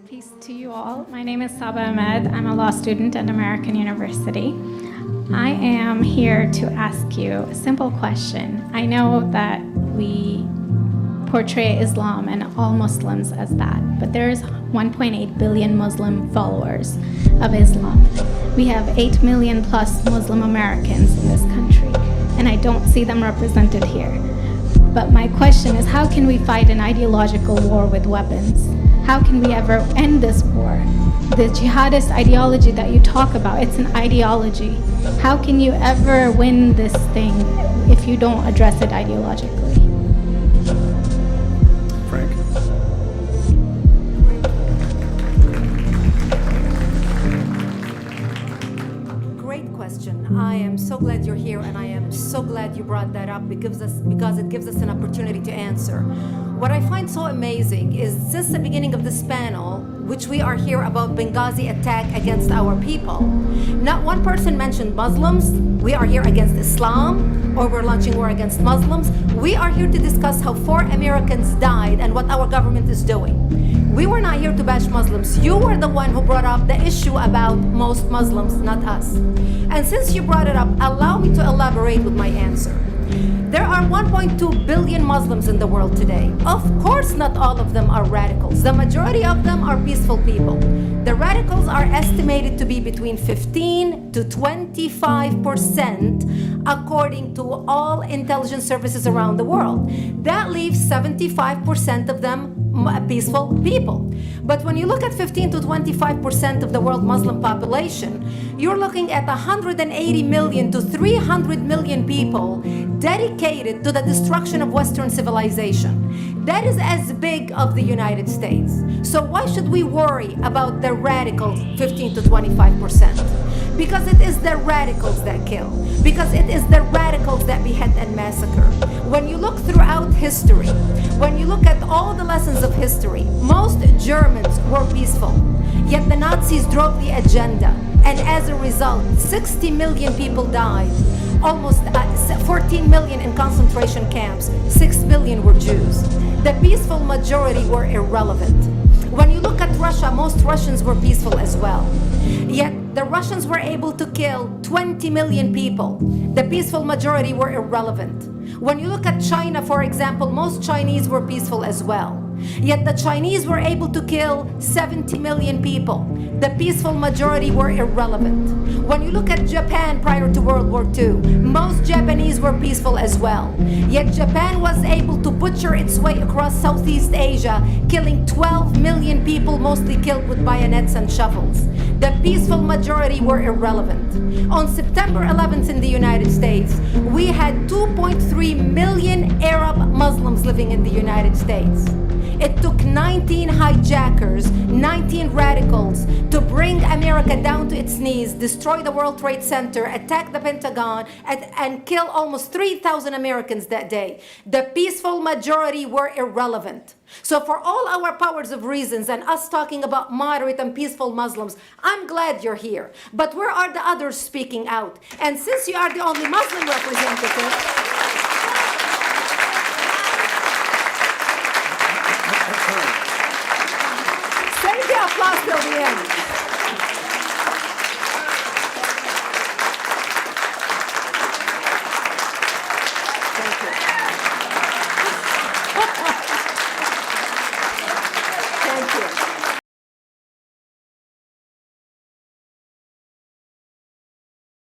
Peace to you all. My name is Saba Ahmed. I'm a law student at American University. I am here to ask you a simple question. I know that we portray Islam and all Muslims as that, but there's 1.8 billion Muslim followers of Islam. We have 8 million plus Muslim Americans in this country, and I don't see them represented here. But my question is, how can we fight an ideological war with weapons? How can we ever end this war? The jihadist ideology that you talk about, it's an ideology. How can you ever win this thing if you don't address it ideologically? Frank? Great question. I am so glad you're here, and I am so glad you brought that up because it gives us an opportunity to answer. What I find so amazing is since the beginning of this panel, which we are here about Benghazi attack against our people, not one person mentioned Muslims. We are here against Islam, or we're launching war against Muslims. We are here to discuss how 4 Americans died and what our government is doing. We were not here to bash Muslims. You were the one who brought up the issue about most Muslims, not us. And since you brought it up, allow me to elaborate with my answer. There are 1.2 billion Muslims in the world today. Of course, not all of them are radicals. The majority of them are peaceful people. The radicals are estimated to be between 15 to 25% according to all intelligence services around the world. That leaves 75% of them peaceful people. But when you look at 15 to 25% of the world Muslim population, you're looking at 180 million to 300 million people dedicated to the destruction of Western civilization. That is as big of the United States. So why should we worry about the radicals, 15 to 25%? Because it is the radicals that kill. Because it is the radicals that behead and massacre. When you look throughout history, when you look at all the lessons of history, most Germans were peaceful. Yet the Nazis drove the agenda. And as a result, 60 million people died. Almost 14 million in concentration camps. 6 million were Jews. The peaceful majority were irrelevant. When you look at Russia, most Russians were peaceful as well. Yet the Russians were able to kill 20 million people. The peaceful majority were irrelevant. When you look at China, for example, most Chinese were peaceful as well. Yet the Chinese were able to kill 70 million people. The peaceful majority were irrelevant. When you look at Japan prior to World War II, most Japanese were peaceful as well. Yet Japan was able to butcher its way across Southeast Asia, killing 12 million people, mostly killed with bayonets and shovels. The peaceful majority were irrelevant. On September 11th in the United States, we had 2.3 million Arab Muslims living in the United States. It took 19 hijackers, 19 radicals to bring America down to its knees, destroy the World Trade Center, attack the Pentagon, and kill almost 3,000 Americans that day. The peaceful majority were irrelevant. So for all our powers of reasons and us talking about moderate and peaceful Muslims, I'm glad you're here. But where are the others speaking out? And since you are the only Muslim representative, applause till the end.